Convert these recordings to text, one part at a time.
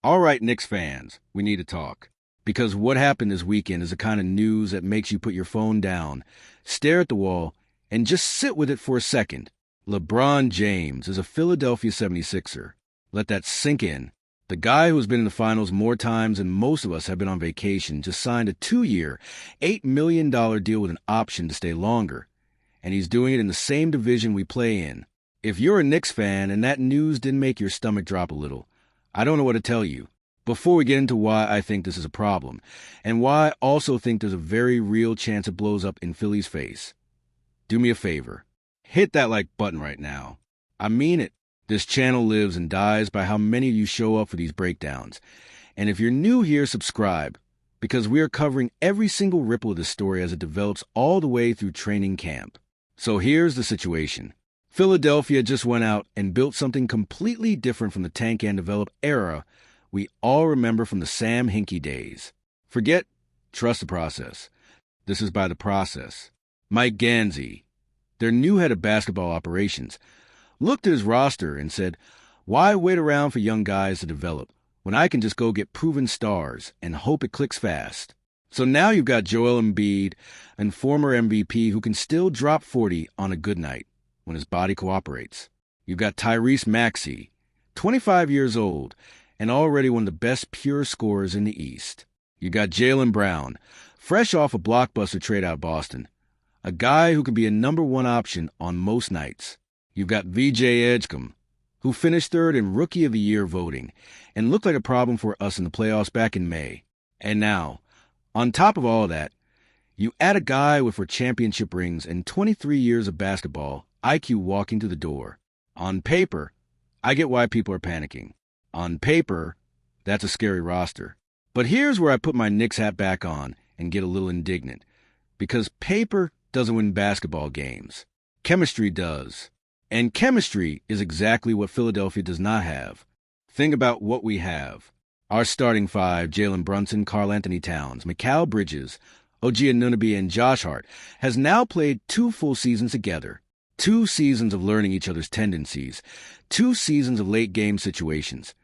All right, Knicks fans, we need to talk. Because what happened this weekend is the kind of news that makes you put your phone down, stare at the wall, and just sit with it for a second. LeBron James is a Philadelphia 76er. Let that sink in. The guy who's been in the finals more times than most of us have been on vacation just signed a 2-year, $8 million deal with an option to stay longer. And he's doing it in the same division we play in. If you're a Knicks fan and that news didn't make your stomach drop a little, I don't know what to tell you. Before we get into why I think this is a problem, and why I also think there's a very real chance it blows up in Philly's face, do me a favor. Hit that like button right now. I mean it. This channel lives and dies by how many of you show up for these breakdowns. And if you're new here, subscribe, because we are covering every single ripple of this story as it develops all the way through training camp. So here's the situation. Philadelphia just went out and built something completely different from the tank and develop era we all remember from the Sam Hinkie days. Forget, trust the process. This is by the process. Mike Gansey, their new head of basketball operations, looked at his roster and said, why wait around for young guys to develop when I can just go get proven stars and hope it clicks fast? So now you've got Joel Embiid, and former MVP who can still drop 40 on a good night when his body cooperates. You've got Tyrese Maxey, 25 years old, and already one of the best pure scorers in the East. You got Jaylen Brown, fresh off a blockbuster trade out of Boston, a guy who can be a number one option on most nights. You've got VJ Edgecombe, who finished third in Rookie of the Year voting and looked like a problem for us in the playoffs back in May. And now, on top of all that, you add a guy with 4 championship rings and 23 years of basketball IQ walking through the door. On paper, I get why people are panicking. On paper, that's a scary roster. But here's where I put my Knicks hat back on and get a little indignant. Because paper doesn't win basketball games. Chemistry does. And chemistry is exactly what Philadelphia does not have. Think about what we have. Our starting 5, Jalen Brunson, Karl-Anthony Towns, Mikal Bridges, OG Anunoby, and Josh Hart, has now played 2 full seasons together. 2 seasons of learning each other's tendencies. 2 seasons of late-game situations.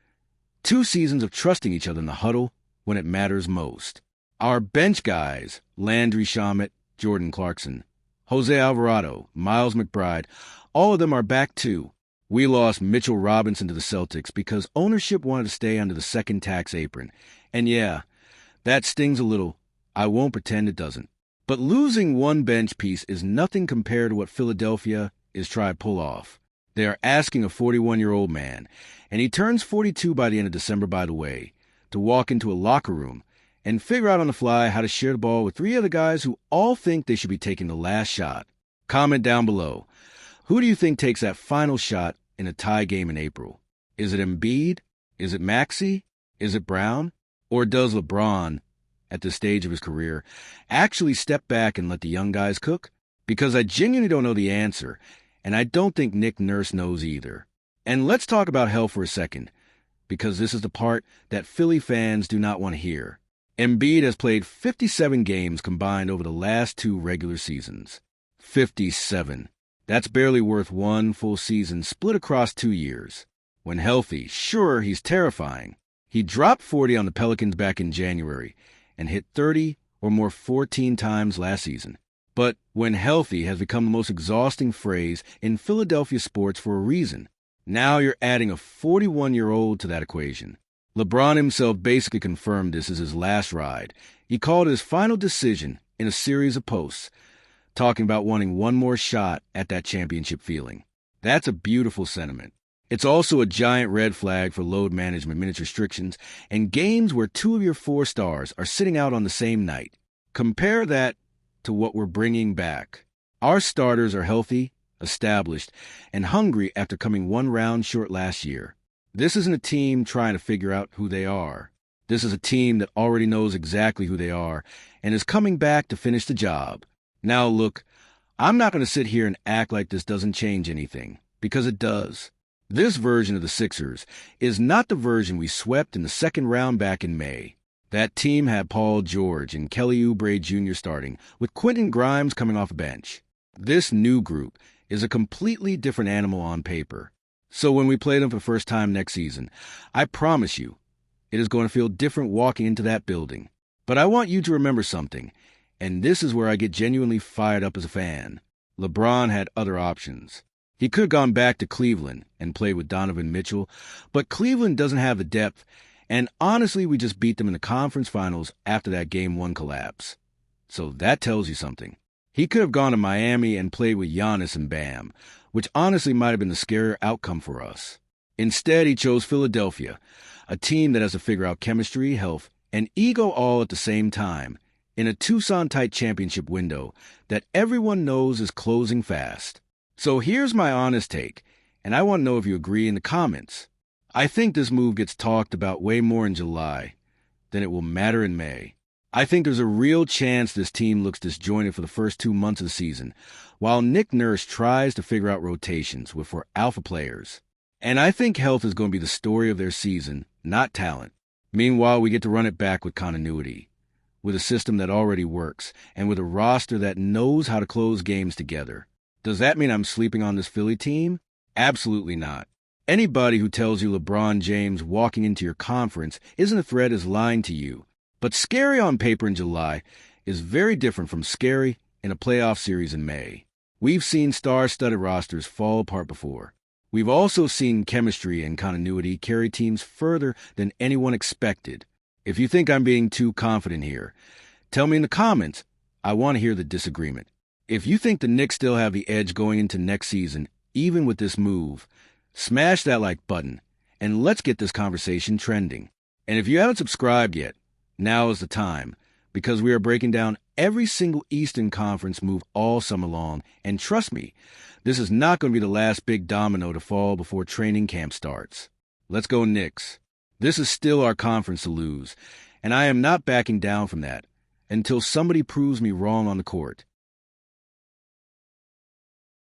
2 seasons of trusting each other in the huddle when it matters most. Our bench guys, Landry Shamet, Jordan Clarkson, Jose Alvarado, Miles McBride, all of them are back too. We lost Mitchell Robinson to the Celtics because ownership wanted to stay under the second tax apron. And yeah, that stings a little. I won't pretend it doesn't. But losing one bench piece is nothing compared to what Philadelphia is trying to pull off. They are asking a 41-year-old man, and he turns 42 by the end of December, by the way, to walk into a locker room and figure out on the fly how to share the ball with 3 other guys who all think they should be taking the last shot. Comment down below. Who do you think takes that final shot in a tie game in April? Is it Embiid? Is it Maxey? Is it Brown? Or does LeBron, at this stage of his career, actually step back and let the young guys cook? Because I genuinely don't know the answer, and I don't think Nick Nurse knows either. And let's talk about health for a second, because this is the part that Philly fans do not want to hear. Embiid has played 57 games combined over the last 2 regular seasons. 57. That's barely worth 1 full season split across 2 years. When healthy, sure, he's terrifying. He dropped 40 on the Pelicans back in January and hit 30 or more 14 times last season. But when healthy has become the most exhausting phrase in Philadelphia sports for a reason. Now you're adding a 41-year-old to that equation. LeBron himself basically confirmed this as his last ride. He called it his final decision in a series of posts, talking about wanting one more shot at that championship feeling. That's a beautiful sentiment. It's also a giant red flag for load management, minutes restrictions, and games where 2 of your 4 stars are sitting out on the same night. Compare that to what we're bringing back. Our starters are healthy, established, and hungry after coming 1 round short last year. This isn't a team trying to figure out who they are. This is a team that already knows exactly who they are and is coming back to finish the job. Now look, I'm not going to sit here and act like this doesn't change anything, because it does. This version of the Sixers is not the version we swept in the 2nd round back in May. That team had Paul George and Kelly Oubre Jr. starting, with Quentin Grimes coming off a bench. This new group is a completely different animal on paper. So when we play them for the first time next season, I promise you, It is going to feel different walking into that building. But I want you to remember something, and this is where I get genuinely fired up as a fan. LeBron had other options. He could have gone back to Cleveland and played with Donovan Mitchell, but Cleveland doesn't have the depth, and honestly, we just beat them in the conference finals after that Game 1 collapse. So that tells you something. He could have gone to Miami and played with Giannis and Bam, which honestly might have been the scarier outcome for us. Instead, he chose Philadelphia, a team that has to figure out chemistry, health, and ego all at the same time, in a Tucson-type championship window that everyone knows is closing fast. So here's my honest take, and I want to know if you agree in the comments. I think this move gets talked about way more in July than it will matter in May. I think there's a real chance this team looks disjointed for the first 2 months of the season, while Nick Nurse tries to figure out rotations with 4 alpha players. And I think health is going to be the story of their season, not talent. Meanwhile, we get to run it back with continuity, with a system that already works, and with a roster that knows how to close games together. Does that mean I'm sleeping on this Philly team? Absolutely not. Anybody who tells you LeBron James walking into your conference isn't a threat is lying to you. But scary on paper in July is very different from scary in a playoff series in May. We've seen star-studded rosters fall apart before. We've also seen chemistry and continuity carry teams further than anyone expected. If you think I'm being too confident here, tell me in the comments. I want to hear the disagreement. If you think the Knicks still have the edge going into next season, even with this move, smash that like button, and let's get this conversation trending. And if you haven't subscribed yet, now is the time, because we are breaking down every single Eastern Conference move all summer long, and trust me, this is not going to be the last big domino to fall before training camp starts. Let's go Knicks. This is still our conference to lose, and I am not backing down from that until somebody proves me wrong on the court.